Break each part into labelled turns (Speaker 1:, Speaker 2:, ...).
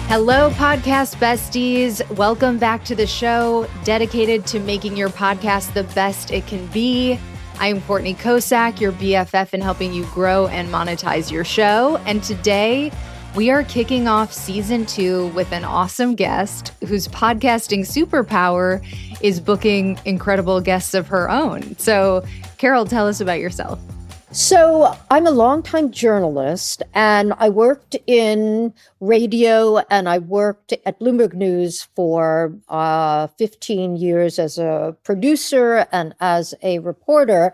Speaker 1: Hello, podcast besties. Welcome back to the show, dedicated to making your podcast the best it can be. I am Courtney Kosak, your BFF in helping you grow and monetize your show. And today we are kicking off season 2 with an awesome guest whose podcasting superpower is booking incredible guests of her own. So, Carole, tell us about yourself.
Speaker 2: So I'm a longtime journalist, and I worked in radio, and I worked at Bloomberg News for 15 years as a producer and as a reporter.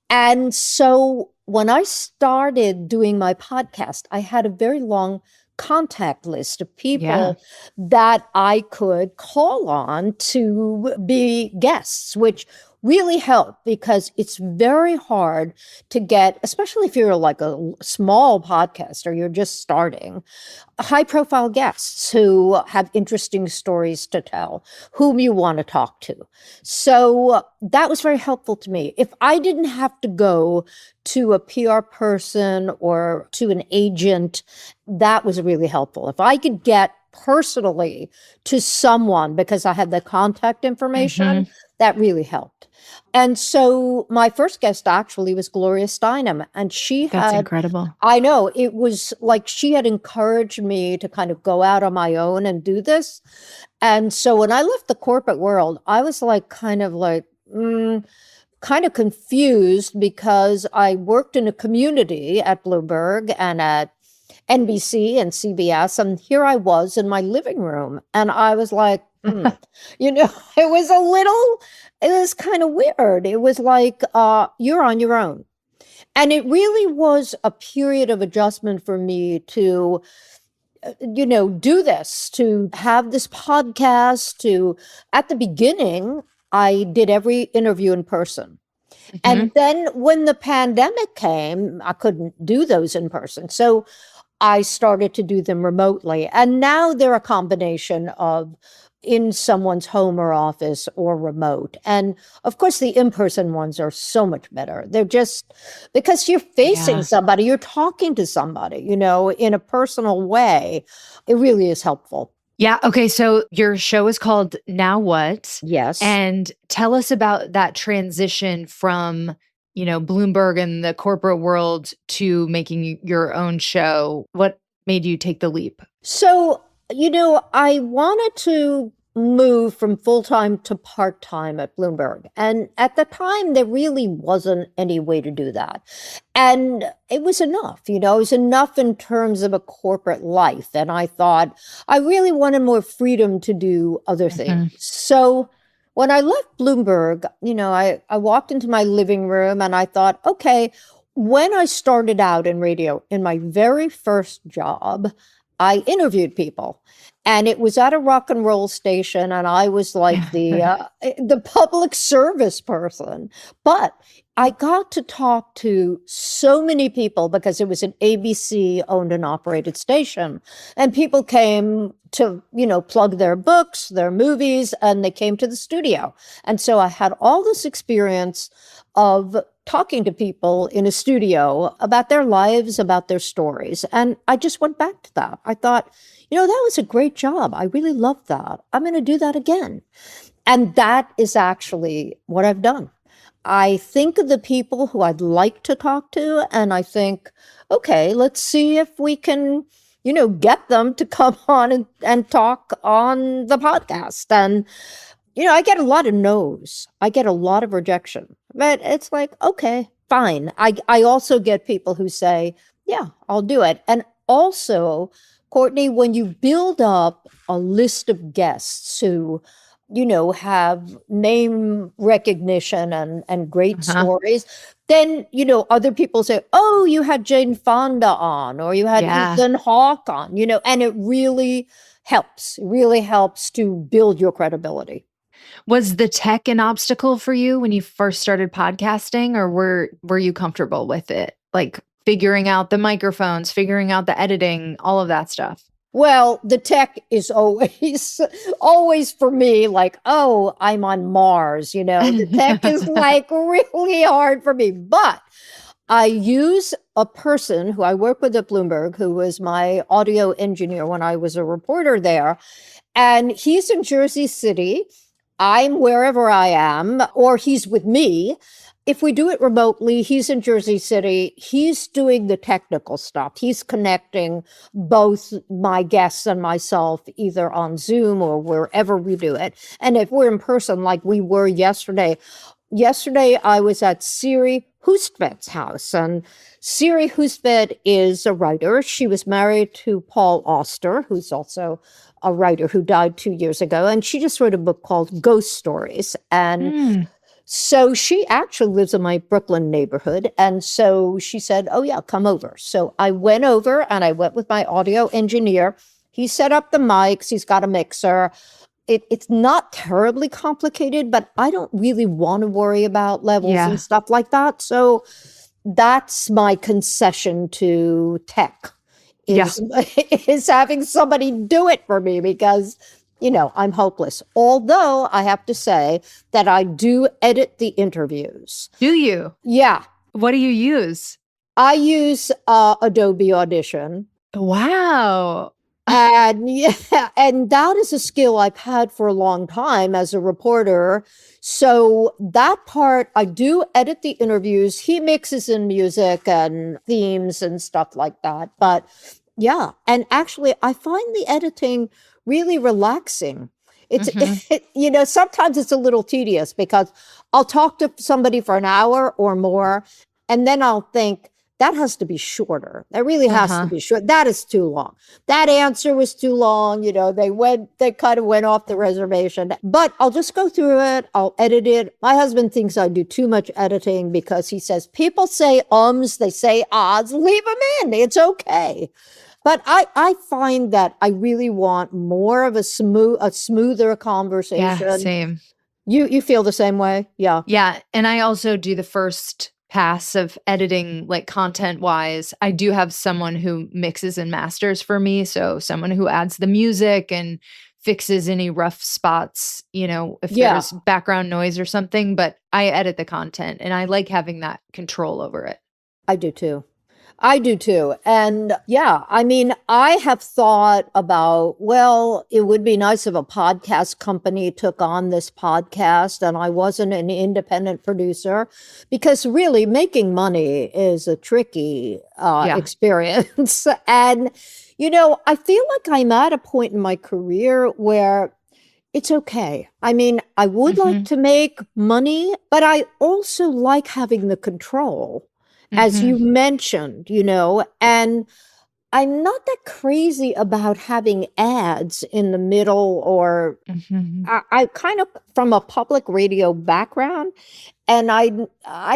Speaker 2: And so when I started doing my podcast, I had a very long contact list of people that I could call on to be guests, which really helped because it's very hard to get, especially if you're like a small podcast or you're just starting, high profile guests who have interesting stories to tell, whom you want to talk to. So that was very helpful to me. If I didn't have to go to a PR person or to an agent, that was really helpful. If I could get personally to someone because I had the contact information, that really helped. And so my first guest actually was Gloria Steinem, and
Speaker 1: That's incredible.
Speaker 2: I know, it was like she had encouraged me to kind of go out on my own and do this. And so when I left the corporate world, I was like, kind of confused because I worked in a community at Bloomberg and at NBC and CBS, and here I was in my living room, and I was like, it was kind of weird. It was like, you're on your own. And it really was a period of adjustment for me to, do this, to have this podcast, at the beginning, I did every interview in person. And then when the pandemic came, I couldn't do those in person. So I started to do them remotely. And now they're a combination of in someone's home or office or remote. And of course, the in-person ones are so much better. They're just because you're facing somebody, you're talking to somebody, in a personal way. It really is helpful.
Speaker 1: Yeah. Okay. So your show is called Now What?
Speaker 2: Yes.
Speaker 1: And tell us about that transition from Bloomberg and the corporate world to making your own show. What made you take the leap?
Speaker 2: So, I wanted to move from full-time to part-time at Bloomberg. And at the time, there really wasn't any way to do that. And it was enough, it was enough in terms of a corporate life. And I thought I really wanted more freedom to do other things. So when I left Bloomberg, I walked into my living room and I thought, okay, when I started out in radio, in my very first job, I interviewed people, and it was at a rock and roll station, and I was like the public service person. But I got to talk to so many people because it was an ABC owned and operated station, and people came to, plug their books, their movies, and they came to the studio. And so I had all this experience of talking to people in a studio about their lives, about their stories. And I just went back to that. I thought, that was a great job. I really loved that. I'm going to do that again. And that is actually what I've done. I think of the people who I'd like to talk to, and I think, okay, let's see if we can, get them to come on and talk on the podcast. And I get a lot of no's. I get a lot of rejection. But it's like, okay, fine. I also get people who say, yeah, I'll do it. And also, Courtney, when you build up a list of guests who, have name recognition and great stories, then, other people say, oh, you had Jane Fonda on, or you had Ethan Hawke on, and it really helps. It really helps to build your credibility.
Speaker 1: Was the tech an obstacle for you when you first started podcasting, or were you comfortable with it? Like figuring out the microphones, figuring out the editing, all of that stuff?
Speaker 2: Well, the tech is always for me like, oh, I'm on Mars, The tech is like really hard for me. But I use a person who I work with at Bloomberg, who was my audio engineer when I was a reporter there. And he's in Jersey City. I'm wherever I am, or he's with me. If we do it remotely, he's in Jersey City. He's doing the technical stuff. He's connecting both my guests and myself, either on Zoom or wherever we do it. And if we're in person, like we were yesterday, I was at Siri Hustved's house, and Siri Hustved is a writer. She was married to Paul Auster, who's also a writer who died 2 years ago, and she just wrote a book called Ghost Stories. And so she actually lives in my Brooklyn neighborhood. And so she said, oh, yeah, come over. So I went over and I went with my audio engineer. He set up the mics. He's got a mixer. It's not terribly complicated, but I don't really want to worry about levels and stuff like that. So that's my concession to tech is having somebody do it for me because, I'm hopeless. Although I have to say that I do edit the interviews.
Speaker 1: Do you?
Speaker 2: Yeah.
Speaker 1: What do you use?
Speaker 2: I use Adobe Audition.
Speaker 1: Wow.
Speaker 2: And and that is a skill I've had for a long time as a reporter. So that part, I do edit the interviews. He mixes in music and themes and stuff like that. But yeah, and actually, I find the editing really relaxing. It's, sometimes it's a little tedious because I'll talk to somebody for an hour or more, and then I'll think, that has to be shorter. That really has to be short. That is too long. That answer was too long. They kind of went off the reservation. But I'll just go through it. I'll edit it. My husband thinks I do too much editing because he says, people say they say ahs, leave them in. It's okay. But I find that I really want more of a smoother conversation.
Speaker 1: Yeah, same.
Speaker 2: You feel the same way? Yeah.
Speaker 1: Yeah. And I also do the first pass of editing, like content wise. I do have someone who mixes and masters for me. So someone who adds the music and fixes any rough spots, if there's background noise or something, but I edit the content and I like having that control over it.
Speaker 2: I do too. And yeah, I mean, I have thought about, well, it would be nice if a podcast company took on this podcast and I wasn't an independent producer, because really making money is a tricky experience. And, I feel like I'm at a point in my career where it's okay. I mean, I would like to make money, but I also like having the control. As you mentioned, and I'm not that crazy about having ads in the middle or I kind of from a public radio background. And I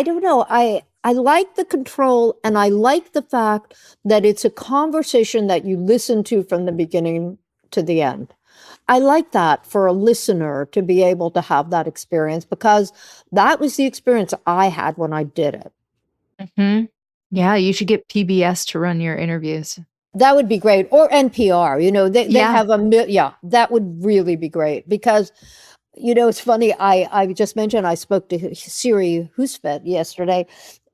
Speaker 2: don't know, I like the control and I like the fact that it's a conversation that you listen to from the beginning to the end. I like that for a listener to be able to have that experience because that was the experience I had when I did it.
Speaker 1: Yeah, you should get PBS to run your interviews.
Speaker 2: That would be great. Or NPR, they have that would really be great because, it's funny. I just mentioned I spoke to Siri Hustved yesterday,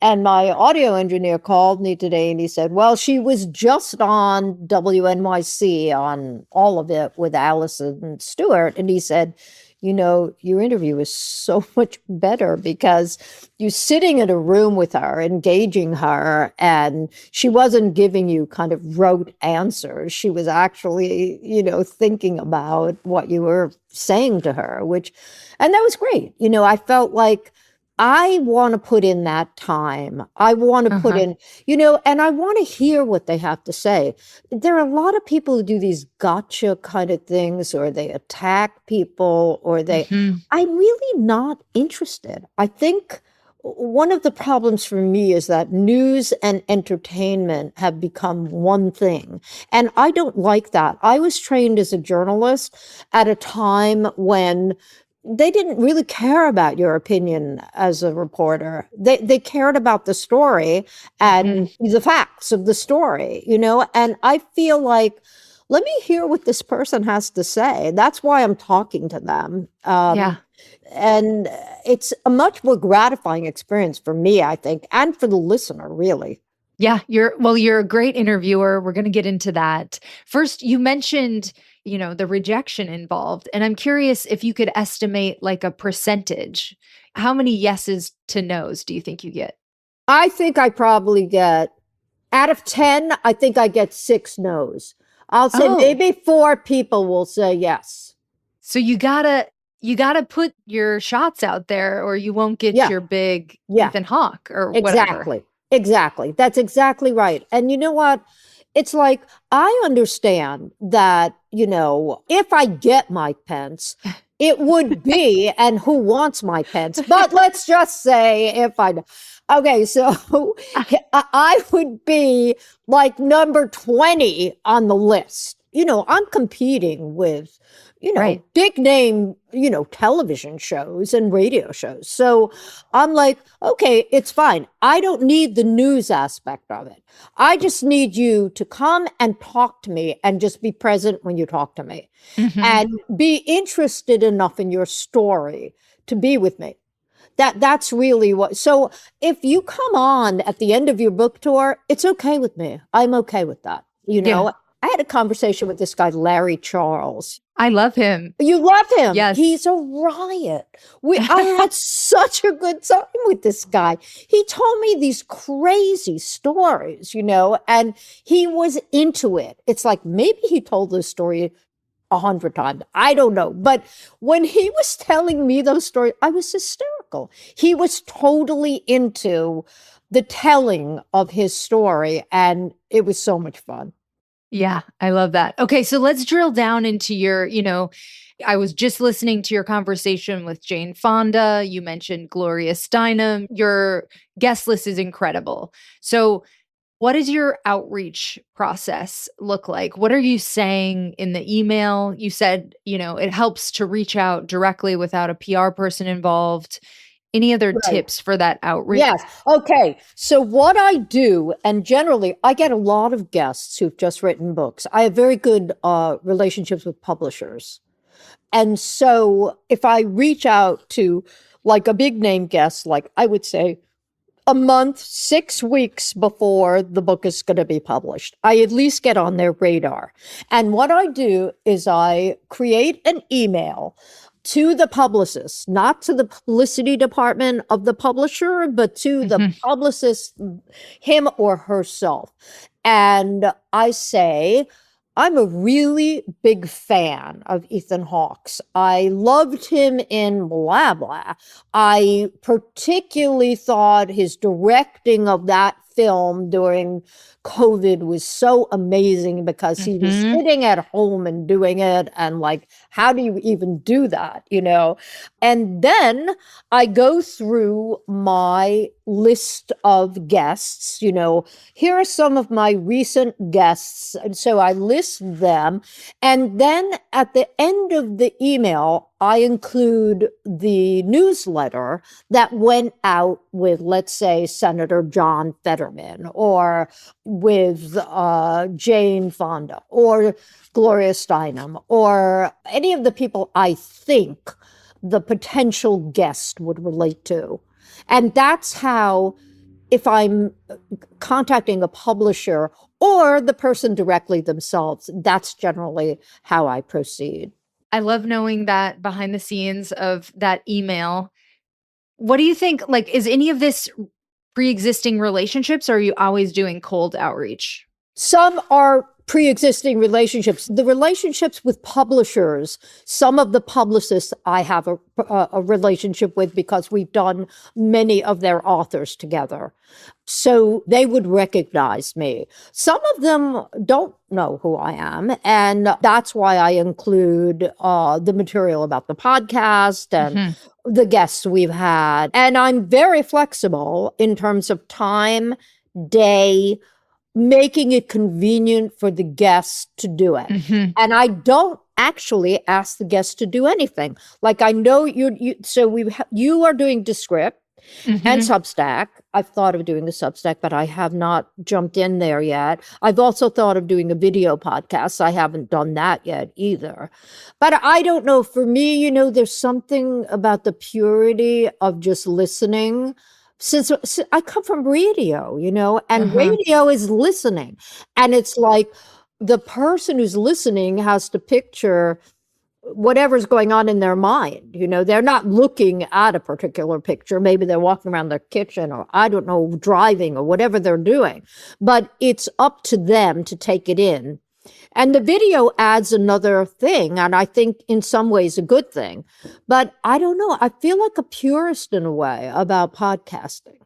Speaker 2: and my audio engineer called me today and he said, well, she was just on WNYC on all of it with Allison Stewart. And he said, your interview is so much better because you're sitting in a room with her, engaging her, and she wasn't giving you kind of rote answers. She was actually, thinking about what you were saying to her, and that was great. I felt like I want to put in that time. I want to put in, and I want to hear what they have to say. There are a lot of people who do these gotcha kind of things, or they attack people, or I'm really not interested. I think one of the problems for me is that news and entertainment have become one thing. And I don't like that. I was trained as a journalist at a time when they didn't really care about your opinion as a reporter. They cared about the story and the facts of the story, and I feel like, let me hear what this person has to say. That's why I'm talking to them. And it's a much more gratifying experience for me, I think, and for the listener, really.
Speaker 1: Yeah, you're a great interviewer. We're going to get into that. First, you mentioned, the rejection involved, and I'm curious if you could estimate like a percentage. How many yeses to nos do you think you get?
Speaker 2: I think I probably get, out of 10, I think I get 6 no's. I'll say
Speaker 1: Oh,
Speaker 2: maybe 4 people will say yes.
Speaker 1: so you gotta put your shots out there or you won't get
Speaker 2: Yeah,
Speaker 1: your big
Speaker 2: yeah.
Speaker 1: Ethan Hawke or whatever.
Speaker 2: Exactly. Exactly. That's exactly right. And you know what? It's like, I understand that, if I get Mike Pence, it would be, and who wants Mike Pence? But let's just say if I, okay, so I would be like number 20 on the list. I'm competing with,
Speaker 1: Right.
Speaker 2: big name, television shows and radio shows. So I'm like, okay, it's fine. I don't need the news aspect of it. I just need you to come and talk to me and just be present when you talk to me
Speaker 1: Mhm.
Speaker 2: and be interested enough in your story to be with me. That's really what. So if you come on at the end of your book tour, it's okay with me. I'm okay with that.
Speaker 1: Yeah.
Speaker 2: I had a conversation with this guy, Larry Charles.
Speaker 1: I love him.
Speaker 2: You love him.
Speaker 1: Yes.
Speaker 2: He's a riot. I had such a good time with this guy. He told me these crazy stories, and he was into it. It's like maybe he told this story 100 times. I don't know. But when he was telling me those stories, I was hysterical. He was totally into the telling of his story, and it was so much fun.
Speaker 1: Yeah, I love that. Okay, so let's drill down into I was just listening to your conversation with Jane Fonda. You mentioned Gloria Steinem. Your guest list is incredible. So, what does your outreach process look like? What are you saying in the email? You said, it helps to reach out directly without a PR person involved. Any other
Speaker 2: Right.
Speaker 1: tips for that outreach?
Speaker 2: Yes. Okay. So what I do, and generally I get a lot of guests who've just written books. I have very good relationships with publishers. And so if I reach out to like a big name guest, like I would say a month, 6 weeks before the book is going to be published, I at least get on their radar. And what I do is I create an email to the publicist, not to the publicity department of the publisher, but to the
Speaker 1: Mhm.
Speaker 2: publicist, him or herself. And I say, I'm a really big fan of Ethan Hawke's. I loved him in blah, blah. I particularly thought his directing of that film during COVID was so amazing because he was
Speaker 1: Mhm.
Speaker 2: sitting at home and doing it. And like, how do you even do that? And then I go through my list of guests, here are some of my recent guests. And so I list them. And then at the end of the email, I include the newsletter that went out with, let's say, Senator John Fetterman or with Jane Fonda or Gloria Steinem or any of the people I think the potential guest would relate to. And that's how, if I'm contacting a publisher or the person directly themselves, that's generally how I proceed.
Speaker 1: I love knowing that behind the scenes of that email. What do you think? Like, is any of this pre-existing relationships, or are you always doing cold outreach?
Speaker 2: Some are pre-existing relationships. The relationships with publishers, some of the publicists I have a relationship with because we've done many of their authors together. So they would recognize me. Some of them don't know who I am. And that's why I include the material about the podcast and
Speaker 1: Mhm.
Speaker 2: the guests we've had. And I'm very flexible in terms of time, day, making it convenient for the guests to do it.
Speaker 1: Mhm.
Speaker 2: And I don't actually ask the guests to do anything. Like I know so you are doing Descript. and
Speaker 1: Hmm.
Speaker 2: Substack. I've thought of doing a Substack, but I have not jumped in there yet. I've also thought of doing a video podcast. I haven't done that yet either. But I don't know. For me, there's something about the purity of just listening. Since I come from radio, and
Speaker 1: Uh-huh.
Speaker 2: radio is listening. And it's like the person who's listening has to picture whatever's going on in their mind. They're not looking at a particular picture. Maybe they're walking around their kitchen, or I don't know, driving, or whatever they're doing. But it's up to them to take it in. And the video adds another thing, and I think in some ways a good thing. But I don't know. I feel like a purist in a way about podcasting.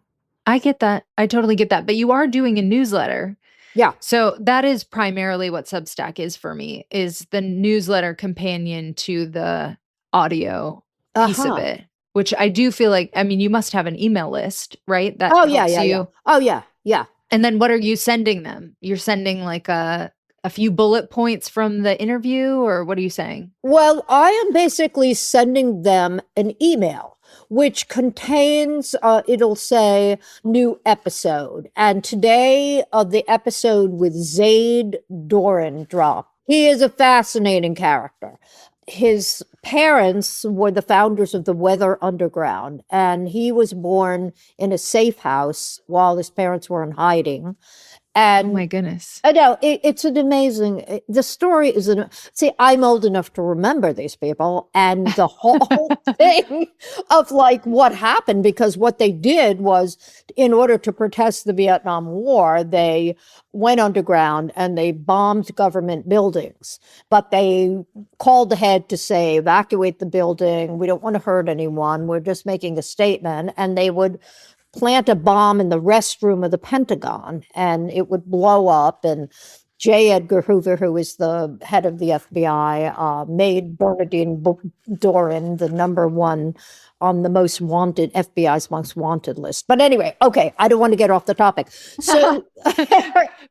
Speaker 1: I get that. I totally get that. But you are doing a newsletter.
Speaker 2: Yeah.
Speaker 1: So that is primarily what Substack is for me, is the newsletter companion to the audio piece of
Speaker 2: Uh-huh.
Speaker 1: it, which I do feel like, I mean, you must have an email list, right? That
Speaker 2: Oh, yeah,
Speaker 1: helps
Speaker 2: yeah, yeah.
Speaker 1: you.
Speaker 2: Oh, yeah, yeah.
Speaker 1: And then what are you sending them? You're sending like a few bullet points from the interview, or what are you saying?
Speaker 2: Well, I am basically sending them an email which contains, it'll say new episode. And today, the episode with Zaid Doran dropped. He is a fascinating character. His parents were the founders of the Weather Underground, and he was born in a safe house while his parents were in hiding.
Speaker 1: Oh
Speaker 2: And
Speaker 1: my goodness.
Speaker 2: I know it's an amazing. The story is see. I'm old enough to remember these people and the whole thing of like what happened, because what they did was, in order to protest the Vietnam War, they went underground and they bombed government buildings. But they called ahead to say, evacuate the building. We don't want to hurt anyone. We're just making a statement. And they would plant a bomb in the restroom of the Pentagon and it would blow up. And J. Edgar Hoover, who is the head of the FBI, made Bernardine Doran the number one on the most wanted, FBI's most wanted list. But anyway, okay, I don't want to get off the topic. So,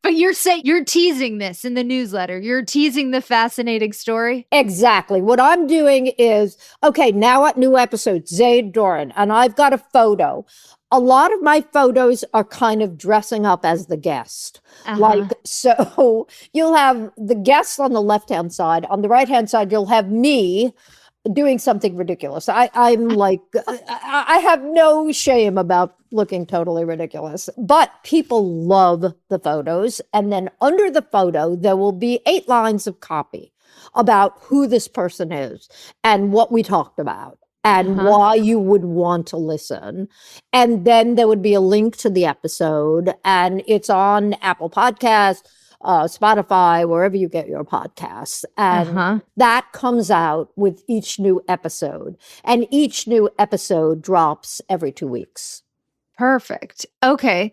Speaker 1: But you're saying you're teasing this in the newsletter. You're teasing the fascinating story.
Speaker 2: exactly. What I'm doing is, okay, now at new episode, Zaid Doran, and I've got a photo. A lot of my photos are kind of dressing up as the guest. Like, so you'll have the guest on the left-hand side. On the right-hand side, you'll have me doing something ridiculous. I'm like, I have no shame about looking totally ridiculous, but people love the photos. And then under the photo, there will be 8 lines of copy about who this person is and what we talked about and why you would want to listen. And then there would be a link to the episode, and it's on Apple Podcasts, Spotify, wherever you get your podcasts. And that comes out with each new episode. And each new episode drops every 2 weeks.
Speaker 1: Perfect. Okay.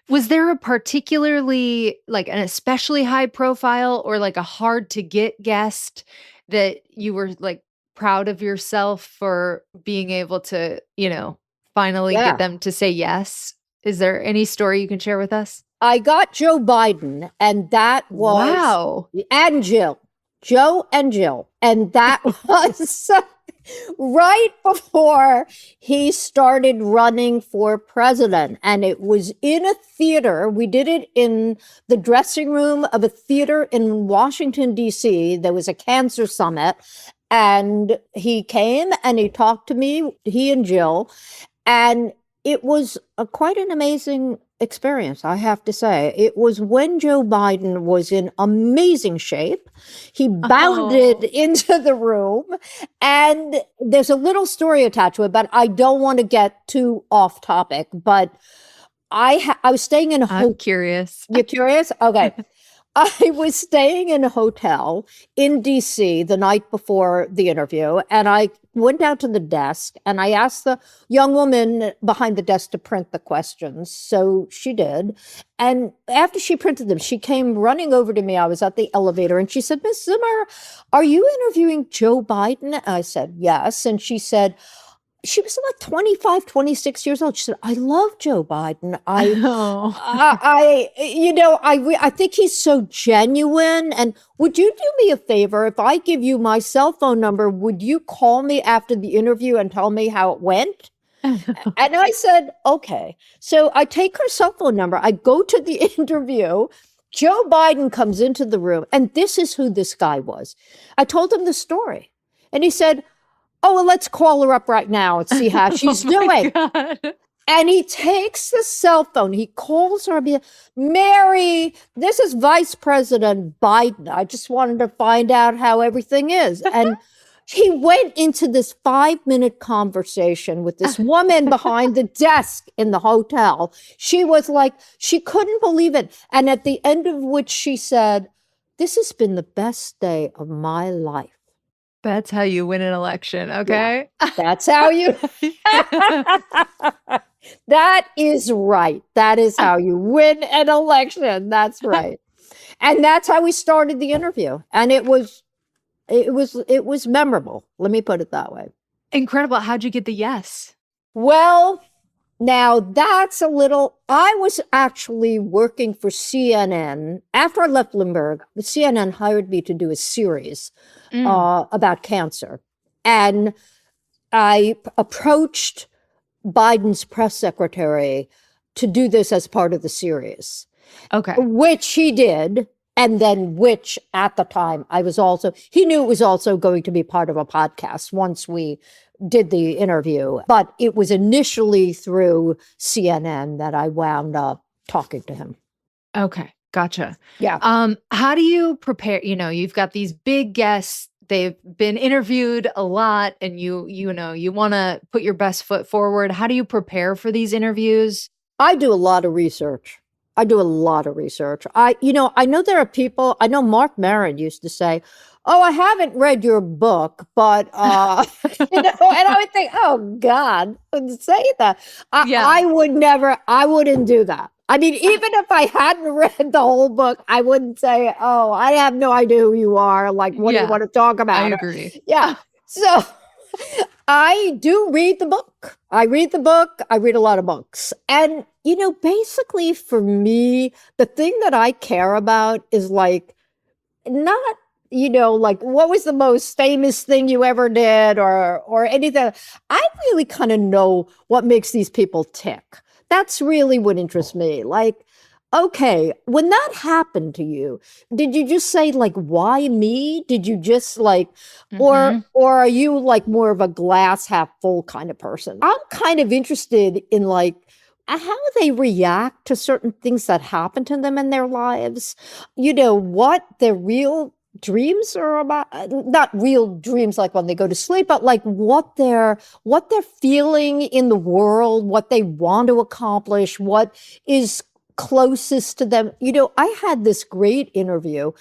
Speaker 1: Was there a particularly, like an especially high profile or like a hard to get guest that you were like proud of yourself for being able to, finally get
Speaker 2: Yeah.
Speaker 1: them to say yes? Is there any story you can share with us?
Speaker 2: I got Joe Biden, and that was,
Speaker 1: Wow.
Speaker 2: and Jill, Joe and Jill. And that was right before he started running for president. And it was in a theater. We did it in the dressing room of a theater in Washington, D.C. There was a cancer summit. And he came and he talked to me, he and Jill. And it was quite an amazing experience, I have to say. It was when Joe Biden was in amazing shape. He bounded into the room, and there's a little story attached to it, but I don't want to get too off topic. But I was staying in a
Speaker 1: I'm curious.
Speaker 2: You're curious? Okay. I was staying in a hotel in DC the night before the interview, and I went down to the desk and I asked the young woman behind the desk to print the questions. So she did. And after she printed them, she came running over to me. I was at the elevator and she said, "Miss Zimmer, are you interviewing Joe Biden?" And I said, "Yes." And she said, she was like 25, 26 years old. She said, "I love Joe Biden. I think he's so genuine. And would you do me a favor? If I give you my cell phone number, would you call me after the interview and tell me how it went?" And I said, okay. So I take her cell phone number. I go to the interview. Joe Biden comes into the room, and this is who this guy was. I told him the story, and he said, oh, well, let's call her up right now and see how she's
Speaker 1: Oh my
Speaker 2: doing.
Speaker 1: God.
Speaker 2: And he takes the cell phone. He calls her, Mary, this is Vice President Biden. I just wanted to find out how everything is. And he went into this 5-minute conversation with this woman behind the desk in the hotel. She was like, she couldn't believe it. And at the end of which she said, this has been the best day of my life.
Speaker 1: That's how you win an election, okay?
Speaker 2: Yeah, that's how you. That is right. That is how you win an election. That's right. And that's how we started the interview. And it was memorable. Let me put it that way.
Speaker 1: Incredible. How'd you get the yes?
Speaker 2: Well, now that's I was actually working for CNN. After I left Bloomberg, the CNN hired me to do a series about cancer. And I approached Biden's press secretary to do this as part of the series.
Speaker 1: Okay.
Speaker 2: Which he did. And then which at the time he knew it was also going to be part of a podcast once we did the interview. But it was initially through CNN that I wound up talking to him.
Speaker 1: Okay. Gotcha.
Speaker 2: Yeah.
Speaker 1: How do you prepare? You've got these big guests. They've been interviewed a lot and you want to put your best foot forward. How do you prepare for these interviews?
Speaker 2: I do a lot of research. I know there are people, I know Mark Maron used to say, oh, I haven't read your book, but, and I would think, oh God, I wouldn't say that. I wouldn't do that. I mean, even if I hadn't read the whole book, I wouldn't say, oh, I have no idea who you are. Like, what do you want to talk about?
Speaker 1: I agree.
Speaker 2: Yeah. So I do read the book. I read a lot of books. And, basically for me, the thing that I care about is like, not, like what was the most famous thing you ever did or anything. I really kind of know what makes these people tick. That's really what interests me. Like, okay, when that happened to you, did you just say like, why me? Did you just like, or are you like more of a glass half full kind of person? I'm kind of interested in like how they react to certain things that happen to them in their lives. What their real dreams are about, not real dreams like when they go to sleep, but like what they're feeling in the world, what they want to accomplish, what is closest to them. I had this great interview.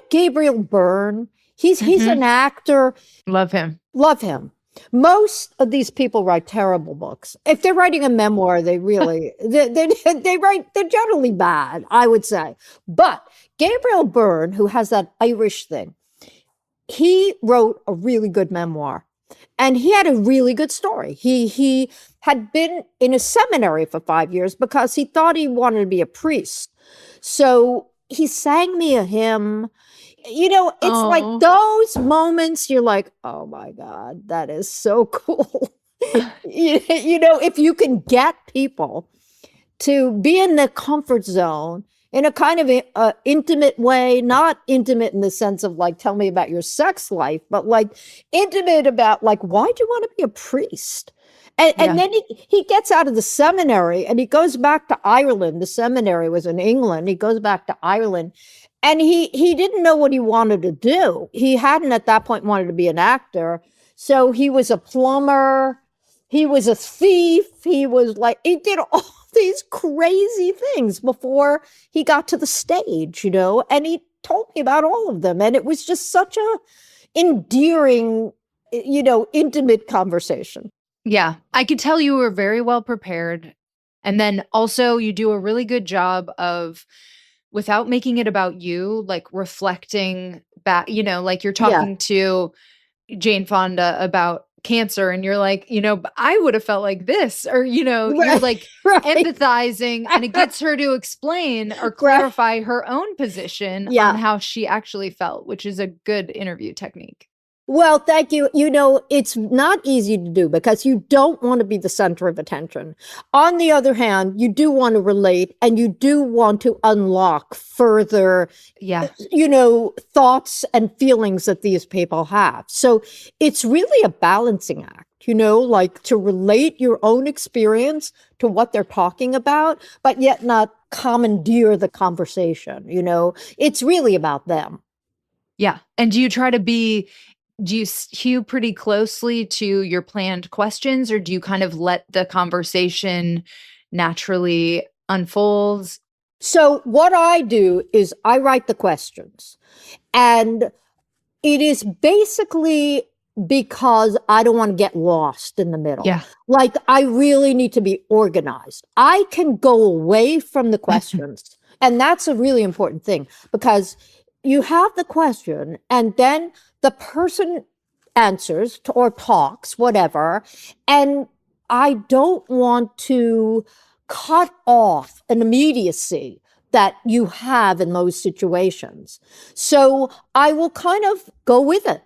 Speaker 2: Gabriel Byrne, he's an actor.
Speaker 1: Love him.
Speaker 2: Most of these people write terrible books. If they're writing a memoir, they really they're generally bad, I would say. But Gabriel Byrne, who has that Irish thing, he wrote a really good memoir. And he had a really good story. He had been in a seminary for 5 years because he thought he wanted to be a priest. So he sang me a hymn. It's like those moments you're like, oh my God, that is so cool. If you can get people to be in the comfort zone in a kind of intimate way, not intimate in the sense of like, tell me about your sex life, but like intimate about like, why do you want to be a priest? And then he gets out of the seminary and he goes back to Ireland. The seminary was in England. He goes back to Ireland and he didn't know what he wanted to do. He hadn't at that point wanted to be an actor. So he was a plumber. He was a thief. He did all these crazy things before he got to the stage, and he told me about all of them. And it was just such a endearing, intimate conversation.
Speaker 1: Yeah. I could tell you were very well prepared. And then also you do a really good job of, without making it about you, like reflecting back, like you're talking to Jane Fonda about cancer and you're like, I would have felt like this, or, you're like empathizing and it gets her to explain or clarify her own position on how she actually felt, which is a good interview technique.
Speaker 2: Well, thank you. It's not easy to do because you don't want to be the center of attention. On the other hand, you do want to relate and you do want to unlock further,
Speaker 1: Yeah.
Speaker 2: thoughts and feelings that these people have. So it's really a balancing act, like to relate your own experience to what they're talking about, but yet not commandeer the conversation. It's really about them.
Speaker 1: Yeah. And do you hew pretty closely to your planned questions, or do you kind of let the conversation naturally unfold?
Speaker 2: So what I do is I write the questions, and it is basically because I don't want to get lost in the middle.
Speaker 1: Yeah.
Speaker 2: Like I really need to be organized. I can go away from the questions. And that's a really important thing because you have the question and then the person answers or talks, whatever. And I don't want to cut off an immediacy that you have in those situations. So I will kind of go with it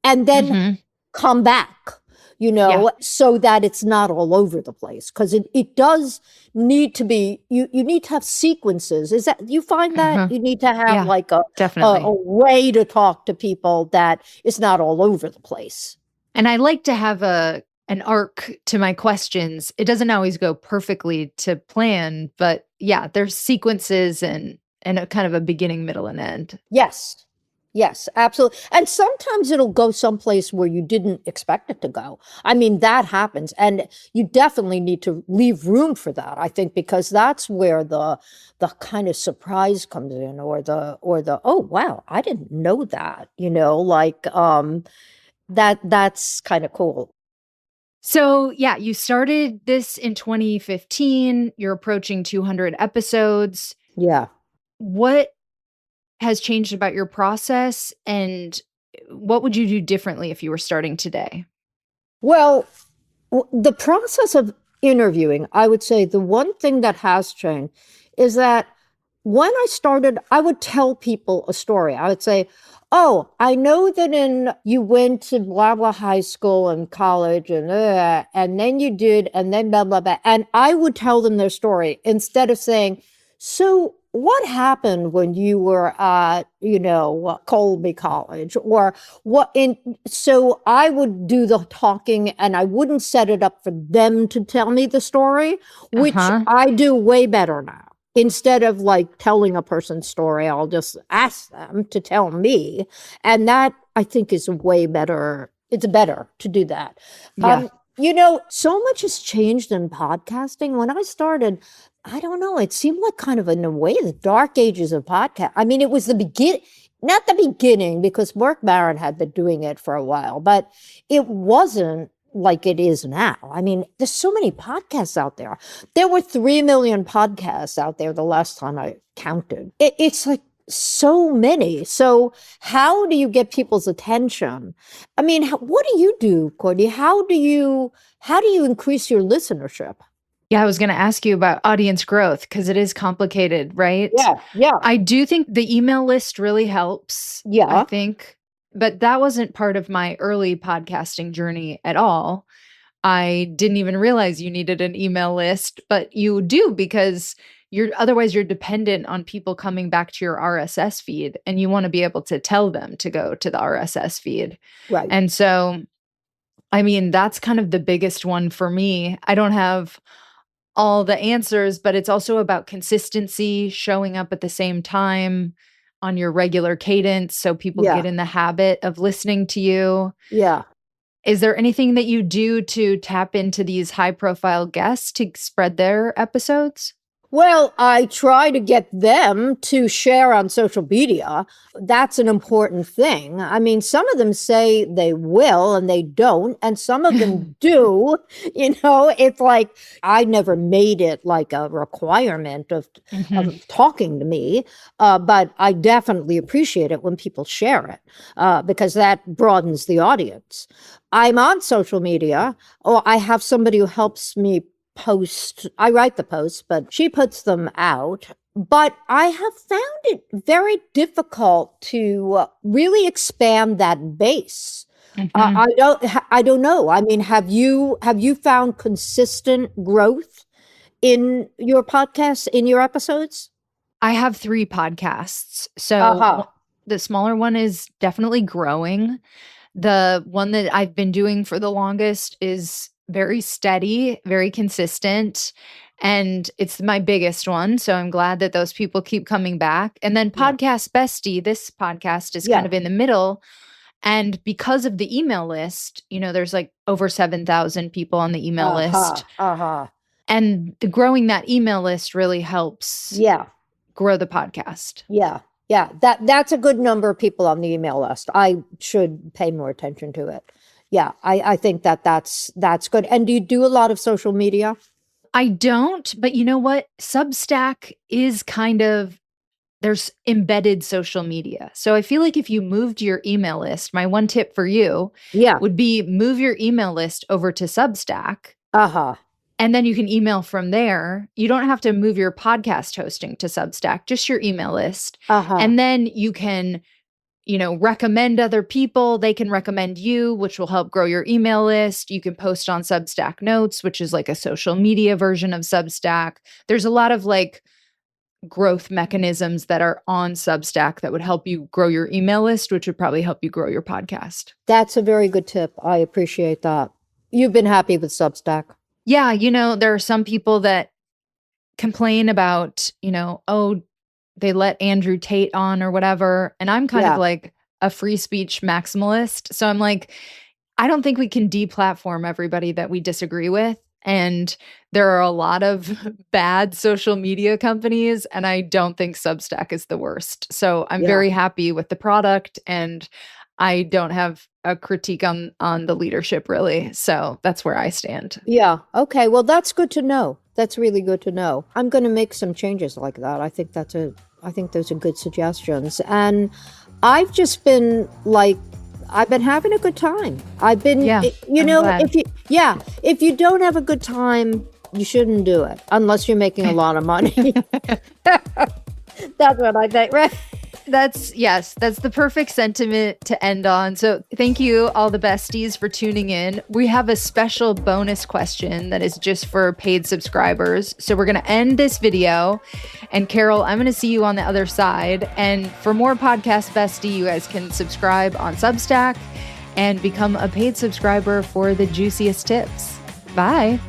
Speaker 2: and then
Speaker 1: Mhm.
Speaker 2: come back,
Speaker 1: Yeah.
Speaker 2: so that it's not all over the place. Because it does need to be, you need to have sequences. Is that, you find that
Speaker 1: Uh-huh.
Speaker 2: you need to have
Speaker 1: Yeah,
Speaker 2: like a
Speaker 1: definitely.
Speaker 2: way to talk to people that is not all over the place.
Speaker 1: And I like to have an arc to my questions. It doesn't always go perfectly to plan, but yeah, there's sequences and a kind of a beginning, middle, and end.
Speaker 2: Yes. Yes, absolutely. And sometimes it'll go someplace where you didn't expect it to go. I mean, that happens. And you definitely need to leave room for that, I think, because that's where the kind of surprise comes in or the oh wow, I didn't know that, like that's kind of cool.
Speaker 1: So, yeah, you started this in 2015. You're approaching 200 episodes.
Speaker 2: Yeah.
Speaker 1: What has changed about your process, and what would you do differently if you were starting today?
Speaker 2: Well, the process of interviewing, I would say the one thing that has changed is that when I started, I would tell people a story. I would say, "Oh, I know that you went to blah blah high school and college and then you did and then blah blah blah." And I would tell them their story instead of saying, "So what happened when you were at, Colby College or what in?" So I would do the talking and I wouldn't set it up for them to tell me the story, which
Speaker 1: Uh-huh.
Speaker 2: I do way better now. Instead of like telling a person's story, I'll just ask them to tell me. And that I think is way better. It's better to do that.
Speaker 1: Yeah.
Speaker 2: So much has changed in podcasting. When I started, I don't know, it seemed like kind of in a way the dark ages of podcast. I mean, it was the beginning, not the beginning, because Mark Maron had been doing it for a while, but it wasn't like it is now. I mean, there's so many podcasts out there. There were 3 million podcasts out there the last time I counted. It's like so many. So how do you get people's attention? I mean, what do you do, Courtney? How do you increase your listenership?
Speaker 1: Yeah, I was going to ask you about audience growth because it is complicated, right?
Speaker 2: Yeah, yeah,
Speaker 1: I do think the email list really helps, I
Speaker 2: yeah,
Speaker 1: think, but that wasn't part of my early podcasting journey at all. I didn't even realize you needed an email list, but you do because you're dependent on people coming back to your RSS feed and you want to be able to tell them to go to the RSS feed.
Speaker 2: right.
Speaker 1: And so, I mean, that's kind of the biggest one for me. I don't have all the answers, but it's also about consistency, showing up at the same time on your regular cadence so people
Speaker 2: Yeah,
Speaker 1: get in the habit of listening to you.
Speaker 2: yeah.
Speaker 1: Is there anything that you do to tap into these high profile guests to spread their episodes?
Speaker 2: Well, I try to get them to share on social media. That's an important thing. I mean, some of them say they will and they don't, and some of them do. It's like I never made it like a requirement
Speaker 1: Mhm.
Speaker 2: of talking to me, but I definitely appreciate it when people share it because that broadens the audience. I'm on social media, or I have somebody who helps me post. I write the posts, but she puts them out. But I have found it very difficult to really expand that base.
Speaker 1: Mhm.
Speaker 2: I don't know. I mean, have you found consistent growth in your podcasts, in your episodes?
Speaker 1: I have 3 podcasts. So,
Speaker 2: Uh-huh.
Speaker 1: the smaller one is definitely growing. The one that I've been doing for the longest is very steady, very consistent, and it's my biggest one, so I'm glad that those people keep coming back. And then
Speaker 2: Yeah.
Speaker 1: Podcast Bestie, this podcast is kind
Speaker 2: Yeah.
Speaker 1: of in the middle, and because of the email list, there's, like, over 7,000 people on the email
Speaker 2: Uh-huh.
Speaker 1: list,
Speaker 2: Uh-huh.
Speaker 1: and the growing that email list really helps
Speaker 2: Yeah.
Speaker 1: grow the podcast.
Speaker 2: Yeah. Yeah. That's a good number of people on the email list. I should pay more attention to it. Yeah. I think that's good. And do you do a lot of social media?
Speaker 1: I don't, but you know what? Substack is kind of there's embedded social media. So I feel like if you moved your email list, my one tip for you
Speaker 2: Yeah.
Speaker 1: would be move your email list over to Substack,
Speaker 2: Uh-huh.
Speaker 1: and then you can email from there. You don't have to move your podcast hosting to Substack, just your email list.
Speaker 2: Uh-huh.
Speaker 1: And then you can, recommend other people. They can recommend you, which will help grow your email list. You can post on Substack Notes, which is like a social media version of Substack. There's a lot of like growth mechanisms that are on Substack that would help you grow your email list, which would probably help you grow your podcast.
Speaker 2: That's a very good tip. I appreciate that. You've been happy with Substack.
Speaker 1: Yeah, there are some people that complain about, oh, they let Andrew Tate on or whatever. And I'm kind of
Speaker 2: Yeah.
Speaker 1: like a free speech maximalist. So I'm like, I don't think we can deplatform everybody that we disagree with. And there are a lot of bad social media companies, and I don't think Substack is the worst. So I'm
Speaker 2: Yeah.
Speaker 1: very happy with the product, and I don't have a critique on the leadership really. So that's where I stand.
Speaker 2: Yeah. Okay. Well, that's good to know. That's really good to know. I'm going to make some changes like that. I think those are good suggestions. And I've just been like, I've been having a good time. I've been,
Speaker 1: Yeah,
Speaker 2: you
Speaker 1: I'm
Speaker 2: know,
Speaker 1: glad.
Speaker 2: if you don't have a good time, you shouldn't do it unless you're making a lot of money. That's what I think, right?
Speaker 1: That's the perfect sentiment to end on. So thank you, all the besties, for tuning in. We have a special bonus question that is just for paid subscribers. So we're going to end this video. And Carole, I'm going to see you on the other side. And for more Podcast Bestie, you guys can subscribe on Substack and become a paid subscriber for the juiciest tips. Bye.